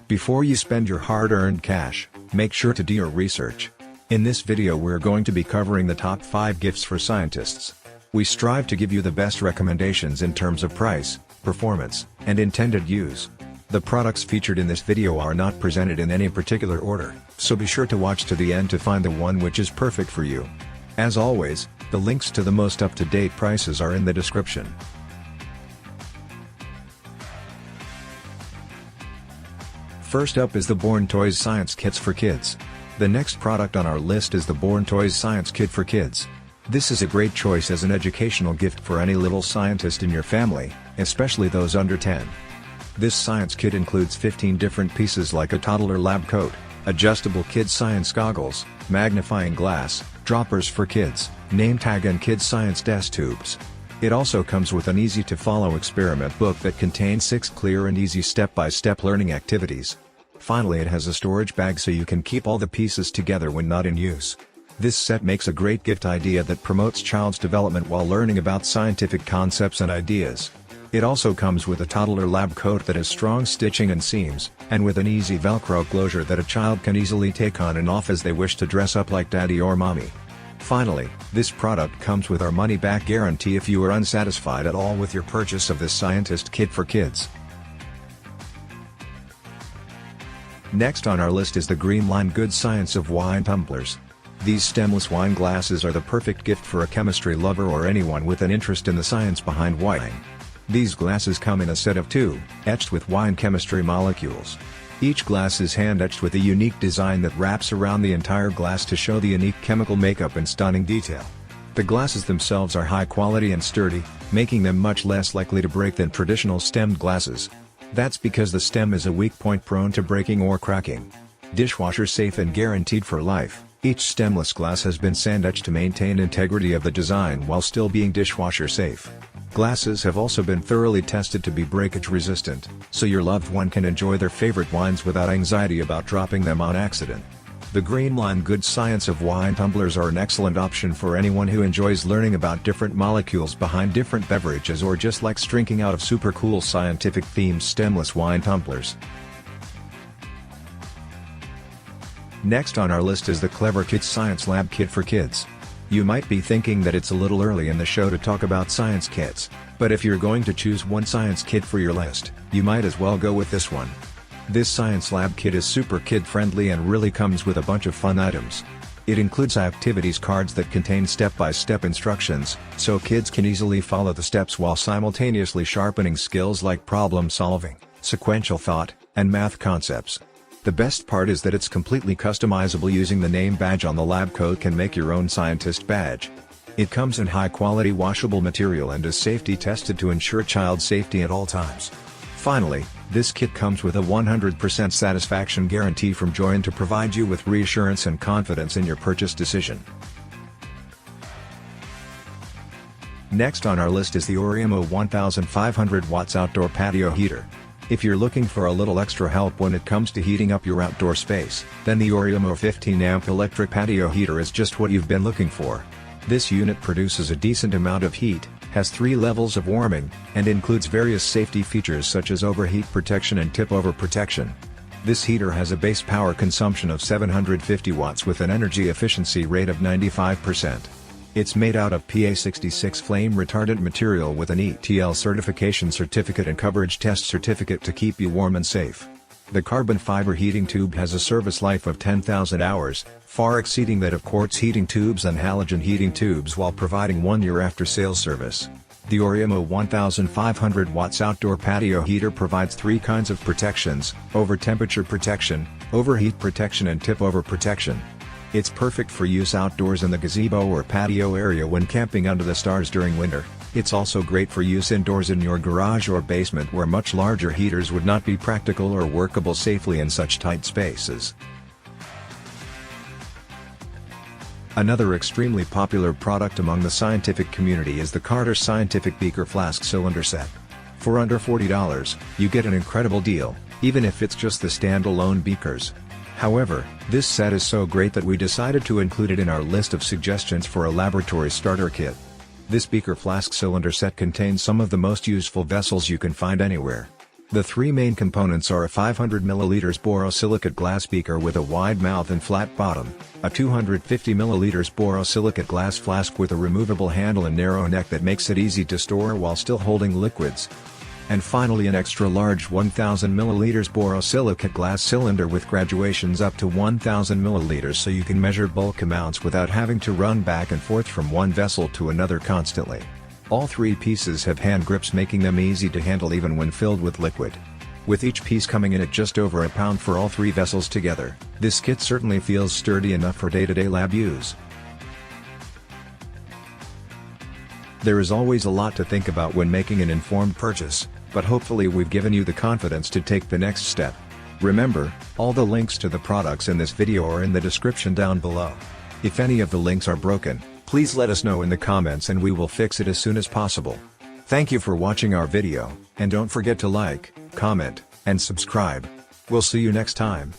Before you spend your hard-earned cash, make sure to do your research. In this video we're going to be covering the top 5 gifts for scientists. We strive to give you the best recommendations in terms of price, performance, and intended use. The products featured in this video are not presented in any particular order, so be sure to watch to the end to find the one which is perfect for you. As always, the links to the most up-to-date prices are in the description. First up is the Born Toys Science Kits for Kids. The next product on our list is the Born Toys Science Kit for Kids. This is a great choice as an educational gift for any little scientist in your family, especially those under 10. This science kit includes 15 different pieces like a toddler lab coat, adjustable kids science goggles, magnifying glass, droppers for kids, name tag and kids science test tubes. It also comes with an easy-to-follow experiment book that contains 6 clear and easy step-by-step learning activities. Finally, it has a storage bag so you can keep all the pieces together when not in use. This set makes a great gift idea that promotes child's development while learning about scientific concepts and ideas. It also comes with a toddler lab coat that has strong stitching and seams, and with an easy Velcro closure that a child can easily take on and off as they wish to dress up like daddy or mommy. Finally, this product comes with our money-back guarantee if you are unsatisfied at all with your purchase of this scientist kit for kids. Next on our list is the Green Line Good Science of Wine Tumblers. These stemless wine glasses are the perfect gift for a chemistry lover or anyone with an interest in the science behind wine. These glasses come in a set of 2, etched with wine chemistry molecules. Each glass is hand-etched with a unique design that wraps around the entire glass to show the unique chemical makeup in stunning detail. The glasses themselves are high quality and sturdy, making them much less likely to break than traditional stemmed glasses. That's because the stem is a weak point prone to breaking or cracking. Dishwasher safe and guaranteed for life, each stemless glass has been sand-etched to maintain integrity of the design while still being dishwasher safe. Glasses have also been thoroughly tested to be breakage resistant, so your loved one can enjoy their favorite wines without anxiety about dropping them on accident. The Green Line Good Science of Wine Tumblers are an excellent option for anyone who enjoys learning about different molecules behind different beverages or just likes drinking out of super cool scientific-themed stemless wine tumblers. Next on our list is the Clever Kids Science Lab Kit for Kids. You might be thinking that it's a little early in the show to talk about science kits, but if you're going to choose one science kit for your list, you might as well go with this one. This science lab kit is super kid-friendly and really comes with a bunch of fun items. It includes activities cards that contain step-by-step instructions, so kids can easily follow the steps while simultaneously sharpening skills like problem solving, sequential thought, and math concepts. The best part is that it's completely customizable. Using the name badge on the lab coat can make your own scientist badge. It comes in high-quality washable material and is safety tested to ensure child safety at all times. Finally, this kit comes with a 100% satisfaction guarantee from Joyn to provide you with reassurance and confidence in your purchase decision. Next on our list is the Oreomo 1500 watts outdoor patio heater. If you're looking for a little extra help when it comes to heating up your outdoor space, then the Oreomo 15-amp electric patio heater is just what you've been looking for. This unit produces a decent amount of heat, has 3 levels of warming, and includes various safety features such as overheat protection and tip-over protection. This heater has a base power consumption of 750 watts with an energy efficiency rate of 95%. It's made out of PA66 flame retardant material with an ETL certification certificate and coverage test certificate to keep you warm and safe. The carbon fiber heating tube has a service life of 10,000 hours, far exceeding that of quartz heating tubes and halogen heating tubes, while providing 1 year after-sales service. The Oreomo 1500 watts outdoor patio heater provides 3 kinds of protections: over-temperature protection, overheat protection and tip-over protection. It's perfect for use outdoors in the gazebo or patio area when camping under the stars during winter. It's also great for use indoors in your garage or basement where much larger heaters would not be practical or workable safely in such tight spaces. Another extremely popular product among the scientific community is the Carter Scientific Beaker Flask Cylinder Set. For under $40, you get an incredible deal, even if it's just the standalone beakers. However, this set is so great that we decided to include it in our list of suggestions for a laboratory starter kit. This beaker flask cylinder set contains some of the most useful vessels you can find anywhere. The three main components are a 500 ml borosilicate glass beaker with a wide mouth and flat bottom, a 250 ml borosilicate glass flask with a removable handle and narrow neck that makes it easy to store while still holding liquids, and finally an extra large 1000 ml borosilicate glass cylinder with graduations up to 1000 ml so you can measure bulk amounts without having to run back and forth from one vessel to another constantly. All three pieces have hand grips, making them easy to handle even when filled with liquid. With each piece coming in at just over a pound for all three vessels together, this kit certainly feels sturdy enough for day-to-day lab use. There is always a lot to think about when making an informed purchase, but hopefully we've given you the confidence to take the next step. Remember, all the links to the products in this video are in the description down below. If any of the links are broken, please let us know in the comments and we will fix it as soon as possible. Thank you for watching our video, and don't forget to like, comment, and subscribe. We'll see you next time.